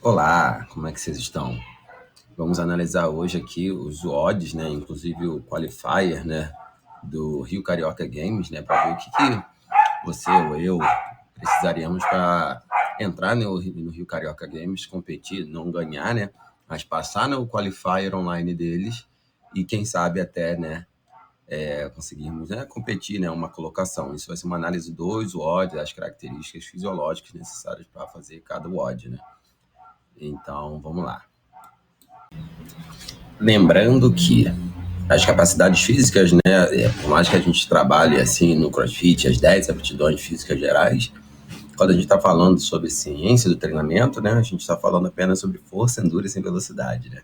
Olá, como é que vocês estão? Vamos analisar hoje aqui os odds, né, inclusive o qualifier, né, do Rio Carioca Games, né, para ver o que você ou eu precisaríamos para entrar no Rio Carioca Games, competir, não ganhar, né, mas passar no qualifier online deles e quem sabe até, né, conseguirmos, né, competir, né, uma colocação. Isso vai ser uma análise dos odds, as características fisiológicas necessárias para fazer cada odd, né. Então, vamos lá. Lembrando que as capacidades físicas, né, por mais que a gente trabalhe assim no CrossFit, as 10 aptidões físicas gerais, quando a gente está falando sobre ciência do treinamento, né, a gente está falando apenas sobre força, endurance e velocidade, né?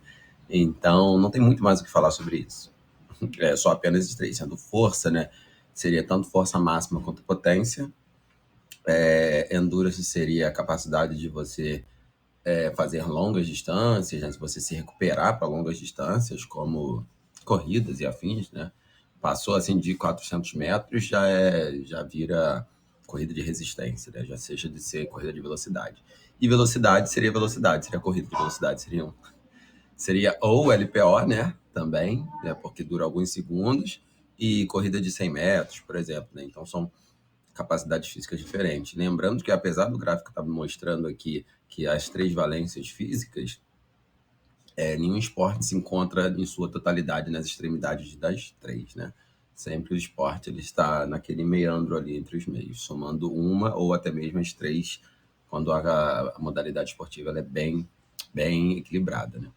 Então, não tem muito mais o que falar sobre isso. É só apenas esses três. Sendo força, né, seria tanto força máxima quanto potência. Endurance seria a capacidade de você fazer longas distâncias, né? Se você se recuperar para longas distâncias, como corridas e afins, né? Passou assim de 400 metros, já vira corrida de resistência, né? Já seja de ser corrida de velocidade. E velocidade, seria corrida de velocidade, seria ou LPO, né? Também, né? Porque dura alguns segundos, e corrida de 100 metros, por exemplo, né? Então são capacidades físicas diferentes. Lembrando que, apesar do gráfico estar mostrando aqui que as três valências físicas, nenhum esporte se encontra em sua totalidade nas extremidades das três, né? Sempre o esporte ele está naquele meandro ali entre os meios, somando uma ou até mesmo as três, quando a modalidade esportiva ela é bem equilibrada, né?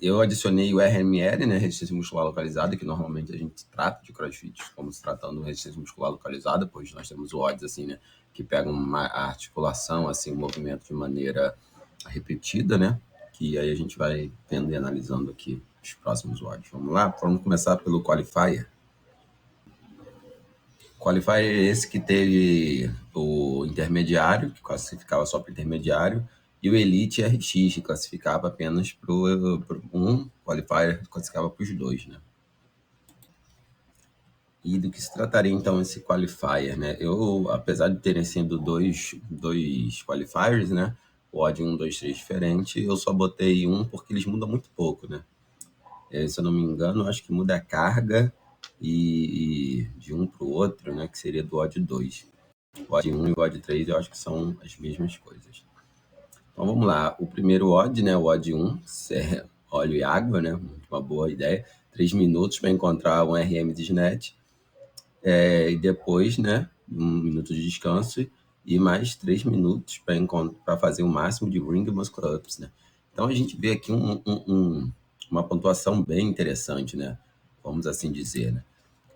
Eu adicionei o RML, né, resistência muscular localizada, que normalmente a gente trata de CrossFit como se tratando de resistência muscular localizada, pois nós temos o odds, assim, né, que pegam a articulação, assim, o movimento de maneira repetida, né, que aí a gente vai vendo e analisando aqui os próximos odds. Vamos lá? Vamos começar pelo Qualifier. Qualifier é esse que teve o intermediário, que classificava só para o intermediário, e o Elite RX, que classificava apenas para um qualifier, que classificava para os dois, né? E do que se trataria então esse qualifier, né? Eu, apesar de terem sido dois qualifiers, né? O odd 1, 2, 3 diferente, eu só botei um porque eles mudam muito pouco, né? Se eu não me engano, acho que muda a carga e de um para o outro, né? Que seria do odd 2. O odd 1 e o odd 3 eu acho que são as mesmas coisas. Então vamos lá. O primeiro odd, né? O odd 1, é óleo e água, né? Uma boa ideia. 3 minutos para encontrar um RM de snatch. E depois, né? 1 minuto de descanso e mais 3 minutos para fazer o máximo de ring muscle ups, né? Então a gente vê aqui uma pontuação bem interessante, né? Vamos assim dizer, né?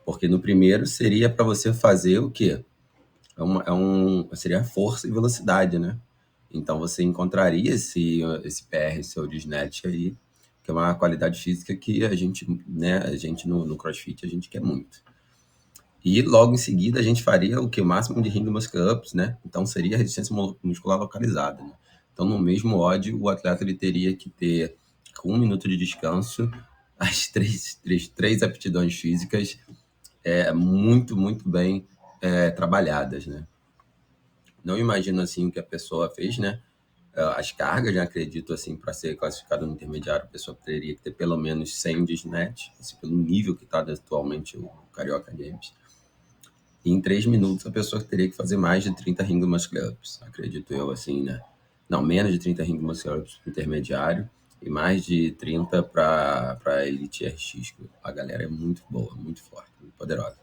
Porque no primeiro seria para você fazer o quê? Seria força e velocidade, né? Então você encontraria esse PR seu de snatch aí, que é uma qualidade física que a gente, né, a gente no CrossFit a gente quer muito. E logo em seguida a gente faria o que? O máximo de ring muscle ups, né? Então seria resistência muscular localizada, né? Então no mesmo odd o atleta ele teria que ter com 1 minuto de descanso as três aptidões físicas muito bem trabalhadas, né? Não imagino assim o que a pessoa fez, né? As cargas, já acredito assim, para ser classificado no intermediário, a pessoa teria que ter pelo menos 100 de snatch, assim, pelo nível que está atualmente o Carioca Games. E em 3 minutos a pessoa teria que fazer mais de 30 ring muscle ups, acredito eu, assim, né? Não, menos de 30 ring muscle ups para o intermediário e mais de 30 para Elite RX. A galera é muito boa, muito forte, muito poderosa.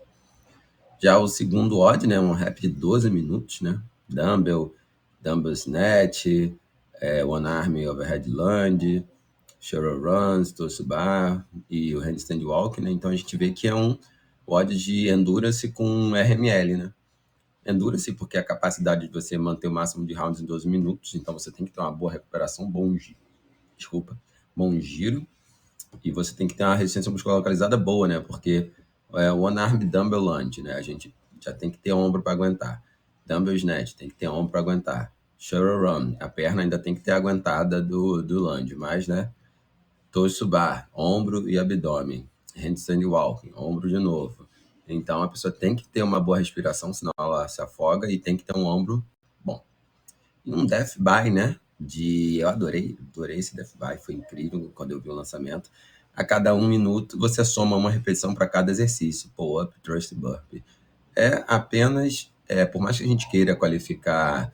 Já o segundo odd, né, um rap de 12 minutos, né? Dumbbell snatch, one arm overhead lunge, shoulder runs, torso bar e o handstand walk, né? Então a gente vê que é um odd de endurance com RML, né? Endurance porque é a capacidade de você manter o máximo de rounds em 12 minutos, então você tem que ter uma boa recuperação, bom giro, e você tem que ter uma resistência muscular localizada boa, né? Porque one arm dumbbell lunge, né? A gente já tem que ter ombro para aguentar. Dumbbell snatch, tem que ter ombro para aguentar. Shoulder run, a perna ainda tem que ter aguentada do lunge, mas, né? Torso bar, ombro e abdômen. Handstand walking, ombro de novo. Então a pessoa tem que ter uma boa respiração, senão ela se afoga, e tem que ter um ombro bom. E um death by, né? Eu adorei esse Death By, foi incrível quando eu vi o lançamento. A cada 1 minuto você soma uma repetição para cada exercício, pull-up, thrust, burpee. É apenas, por mais que a gente queira qualificar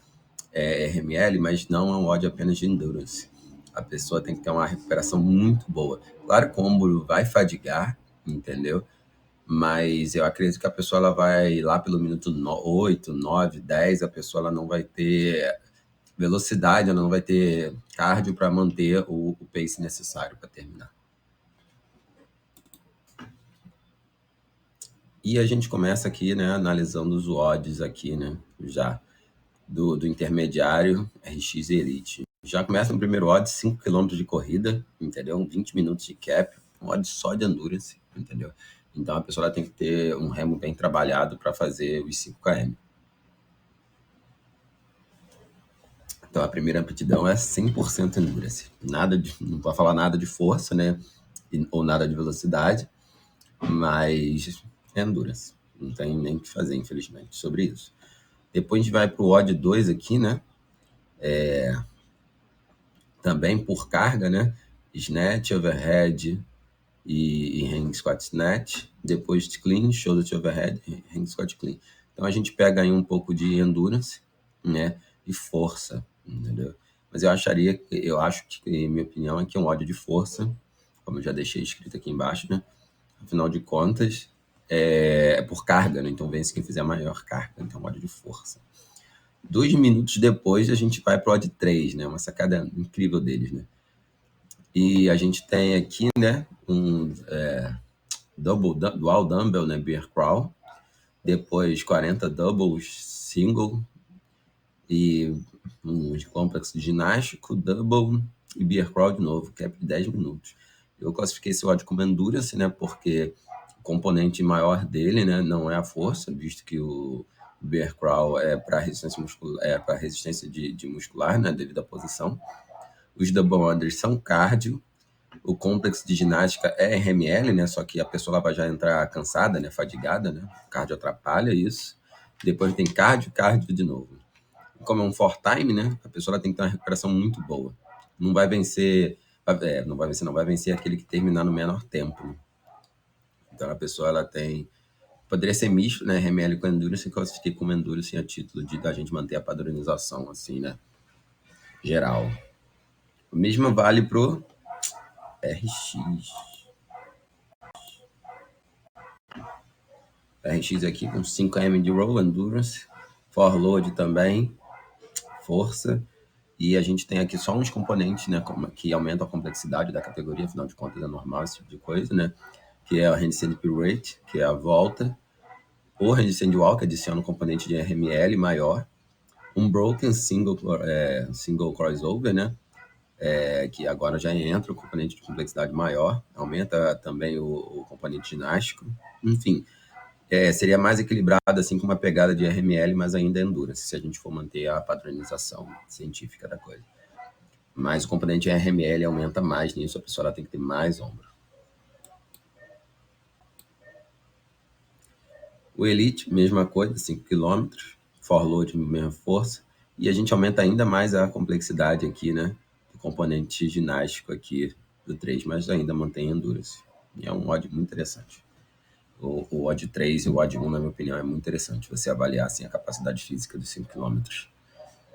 RML, mas não é um ódio apenas de endurance. A pessoa tem que ter uma recuperação muito boa. Claro que o ombro vai fadigar, entendeu? Mas eu acredito que a pessoa ela vai lá pelo minuto 8, 9, 10, a pessoa ela não vai ter velocidade, ela não vai ter cardio para manter o pace necessário para terminar. E a gente começa aqui, né, analisando os odds aqui, né, já do intermediário RX Elite. Já começa no primeiro odd, 5 km de corrida, entendeu? 20 minutos de cap, um odd só de endurance, entendeu? Então a pessoa ela tem que ter um remo bem trabalhado para fazer os 5 km. Então a primeira aptidão é 100% endurance. Não pode falar nada de força, né? Ou nada de velocidade, mas é endurance. Não tem nem o que fazer, infelizmente, sobre isso. Depois a gente vai para o odd 2 aqui, né? Também por carga, né? Snatch, overhead e hang squat snatch. Depois clean, shoulder to overhead e hang squat clean. Então a gente pega aí um pouco de endurance, né? E força, entendeu? Mas eu acho que, minha opinião, é que é um ódio de força, como eu já deixei escrito aqui embaixo, né? Afinal de contas, é por carga, né? Então vence quem fizer maior carga, então ódio de força. 2 minutos depois, a gente vai pro odd 3, né? Uma sacada incrível deles, né? E a gente tem aqui, né, um dual dumbbell, né, bear crawl, depois 40 doubles single e um complexo ginástico, double e bear crawl de novo, cap de 10 minutos. Eu classifiquei esse odd como endurance, né, porque o componente maior dele, né, não é a força, visto que o bear crawl é para resistência muscular, de muscular, né, devido à posição. Os double unders são cardio. O complexo de ginástica é RML, né? Só que a pessoa vai já entrar cansada, né? Fadigada, né? O cardio atrapalha isso. Depois tem cardio de novo. Como é um for time, né? A pessoa tem que ter uma recuperação muito boa. Não vai vencer, não vai vencer aquele que terminar no menor tempo. Né? Então a pessoa ela tem, poderia ser misto, né? RML com endurance, que eu assisti como endurance a título de da gente manter a padronização, assim, né? Geral. O mesmo vale pro RX. RX aqui com 5 km de roll, endurance, for load também, força, e a gente tem aqui só uns componentes, né, que aumentam a complexidade da categoria, afinal de contas é normal esse tipo de coisa, né, que é a handstand pirouette, que é a volta, o handstand walk, que adiciona um componente de RML maior, um broken single crossover, né, que agora já entra o componente de complexidade maior, aumenta também o componente ginástico, enfim, seria mais equilibrado, assim, com uma pegada de RML, mas ainda é endurance, se a gente for manter a padronização científica da coisa. Mas o componente RML aumenta mais nisso, a pessoa ela tem que ter mais ombro. O Elite, mesma coisa, 5 km, for load, mesma força, e a gente aumenta ainda mais a complexidade aqui, né, do componente ginástico aqui do 3, mas ainda mantém endurance. E é um odd muito interessante. O odd 3 e o odd 1, na minha opinião, é muito interessante você avaliar assim, a capacidade física dos 5 km.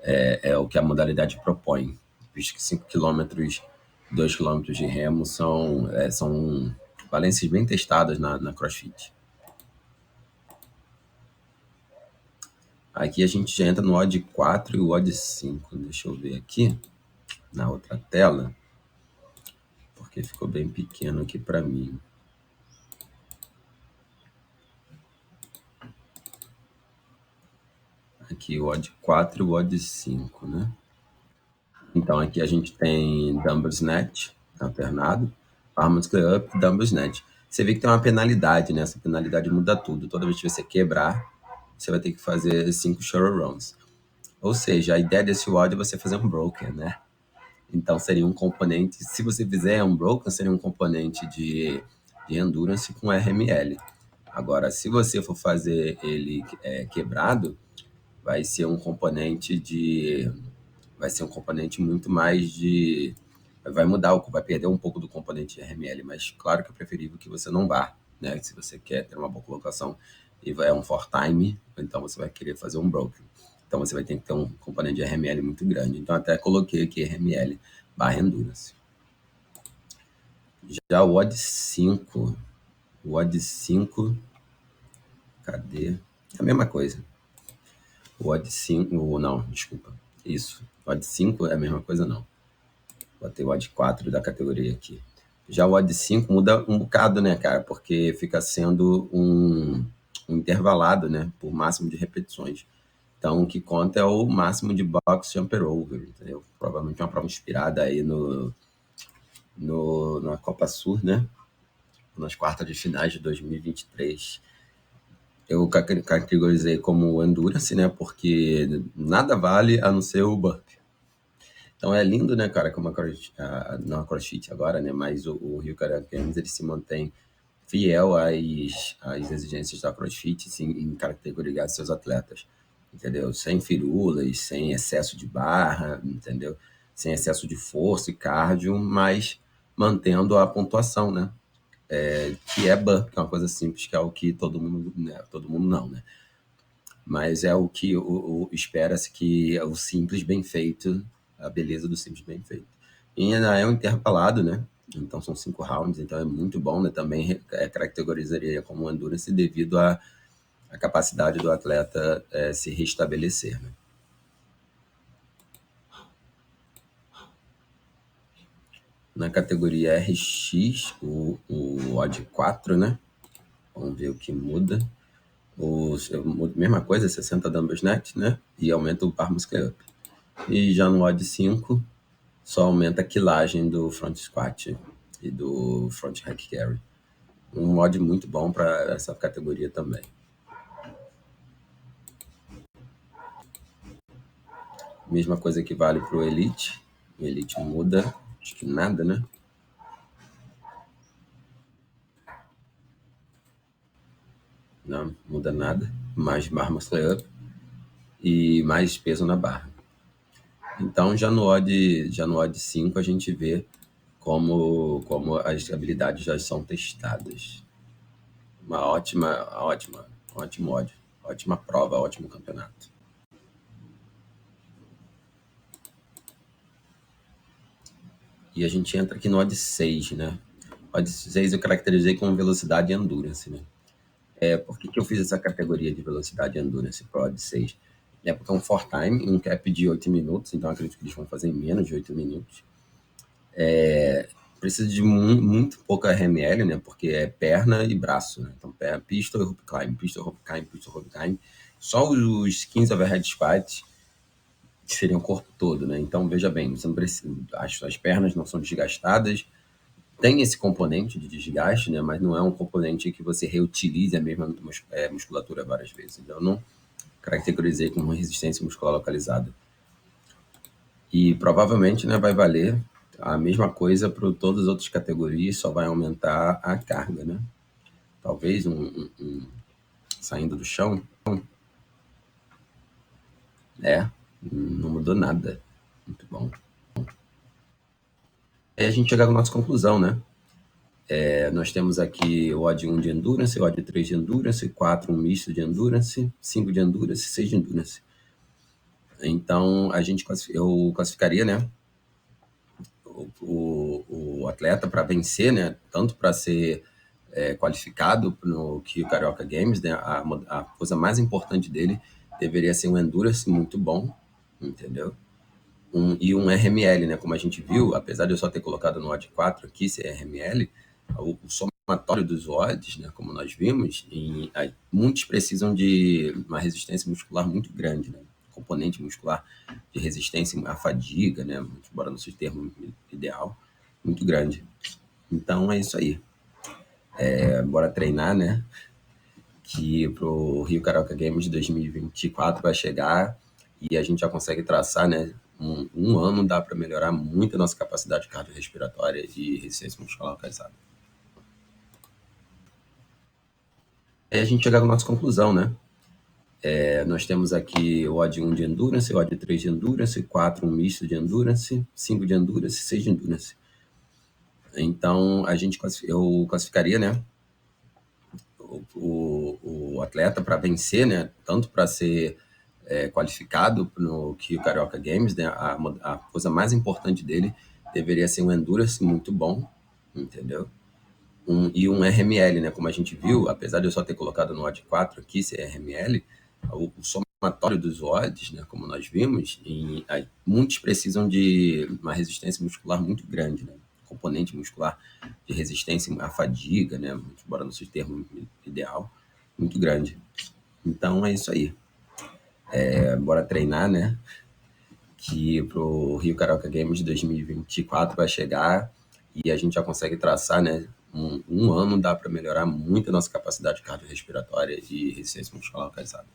É o que a modalidade propõe, visto que 5 km, 2 km de remo são valências bem testadas na CrossFit. Aqui a gente já entra no odd 4 e o odd 5. Deixa eu ver aqui na outra tela, porque ficou bem pequeno aqui para mim. Aqui o odd 4 e o odd 5, né? Então aqui a gente tem dumbbell snatch alternado, arm muscle up, dumbbell snatch. Você vê que tem uma penalidade, né? Essa penalidade muda tudo. Toda vez que você quebrar, você vai ter que fazer 5 shoulder rounds. Ou seja, a ideia desse WOD é você fazer um broken, né? Então seria um componente, se você fizer um broken, seria um componente de endurance com RML. Agora, se você for fazer ele quebrado, vai ser um componente de vai ser um componente muito mais de... vai perder um pouco do componente de RML, mas claro que é preferível que você não vá, né? Se você quer ter uma boa colocação e é um for time, então você vai querer fazer um broken. Então você vai ter que ter um componente de RML muito grande. Então até coloquei aqui RML barra Endurance. Já o odd 5, cadê? É a mesma coisa. O odd 5, não, desculpa. Isso. O odd 5 é a mesma coisa, não. Botei o odd 4 da categoria aqui. Já o odd 5 muda um bocado, né, cara? Porque fica sendo um intervalado, né? Por máximo de repetições. Então, o que conta é o máximo de box jumper over, entendeu? Provavelmente uma prova inspirada aí na Copa Sur, né? Nas quartas de finais de 2023. Eu categorizei como endurance, né? Porque nada vale a não ser o burp. Então é lindo, né, cara, como não a CrossFit agora, né, mas o Rio Karaoke Games, ele se mantém fiel às exigências da CrossFit, sim, em categorizar seus atletas, entendeu? Sem firulas, sem excesso de barra, entendeu? Sem excesso de força e cardio, mas mantendo a pontuação, né? Que é burp, que é uma coisa simples, que é o que todo mundo, né? Todo mundo não, né? Mas é o que espera-se que é o simples bem feito, a beleza do simples bem feito. E ainda é um intervalado, né? Então são 5 rounds, então é muito bom, né? Também caracterizaria como endurance devido à capacidade do atleta se restabelecer, né? Na categoria RX, o odd 4, né? Vamos ver o que muda. Mesma coisa, 60 dumbbell snatch, né? E aumenta o bar muscle up. E já no odd 5, só aumenta a quilagem do front squat e do front hack carry. Um mod muito bom para essa categoria também. Mesma coisa que vale para o Elite. O Elite muda, acho que nada, né? Não muda nada. Mais barra muscle up e mais peso na barra. Então, já no odd 5, a gente vê como as habilidades já são testadas. Uma ótimo odd. Ótima prova, ótimo campeonato. E a gente entra aqui no odd 6, né? Odd 6 eu caracterizei como velocidade e endurance, né? Por que eu fiz essa categoria de velocidade e endurance para o odd 6? É porque é um for time, um cap de 8 minutos, então acredito que eles vão fazer em menos de 8 minutos. Precisa de muito pouca RML, né? Porque é perna e braço, né? Então, pistol, rope climb, pistol, rope climb, pistol, rope climb. Só os 15 overhead squats seriam o corpo todo, né? Então, veja bem, você não precisa, as pernas não são desgastadas, tem esse componente de desgaste, né? Mas não é um componente que você reutilize a mesma musculatura várias vezes. Então, eu não caracterizei como uma resistência muscular localizada. E provavelmente, né, vai valer a mesma coisa para todas as outras categorias, só vai aumentar a carga, né? Talvez saindo do chão, não mudou nada. Muito bom. Aí a gente chega à nossa conclusão, né? Nós temos aqui o odd 1 de endurance, o odd 3 de endurance, 4 um misto de endurance, 5 de endurance, 6 de endurance. Então, eu classificaria, né, o atleta para vencer, né, tanto para ser qualificado no Rio Carioca Games, né, a coisa mais importante dele deveria ser um endurance muito bom, entendeu? E um RML, né, como a gente viu, apesar de eu só ter colocado no odd 4 aqui, ser RML, o somatório dos odds, né, como nós vimos, muitos precisam de uma resistência muscular muito grande, né, componente muscular de resistência à fadiga, né, embora não seja o termo ideal, muito grande. Então é isso aí. Bora treinar, né? Que pro Rio Carioca Games de 2024 vai chegar e a gente já consegue traçar, né? Um ano dá para melhorar muito a nossa capacidade cardiorrespiratória e resistência muscular localizada. Aí a gente chega à nossa conclusão, né? Nós temos aqui o odd 1 de Endurance, o odd 3 de Endurance, 4 um misto de Endurance, 5 de Endurance, 6 de Endurance. Então, eu classificaria, né, o atleta para vencer, né, tanto para ser qualificado no Rio Carioca Games, né, a coisa mais importante dele deveria ser um Endurance muito bom, entendeu? E um RML, né? Como a gente viu, apesar de eu só ter colocado no odd 4 aqui, ser RML, o somatório dos odds, né? Como nós vimos, muitos precisam de uma resistência muscular muito grande, né? Componente muscular de resistência à fadiga, né? Embora não seja o termo ideal, muito grande. Então é isso aí. Bora treinar, né? Que pro Rio Carioca Games de 2024 vai chegar e a gente já consegue traçar, né? Um ano dá para melhorar muito a nossa capacidade cardiorrespiratória e resistência muscular localizada.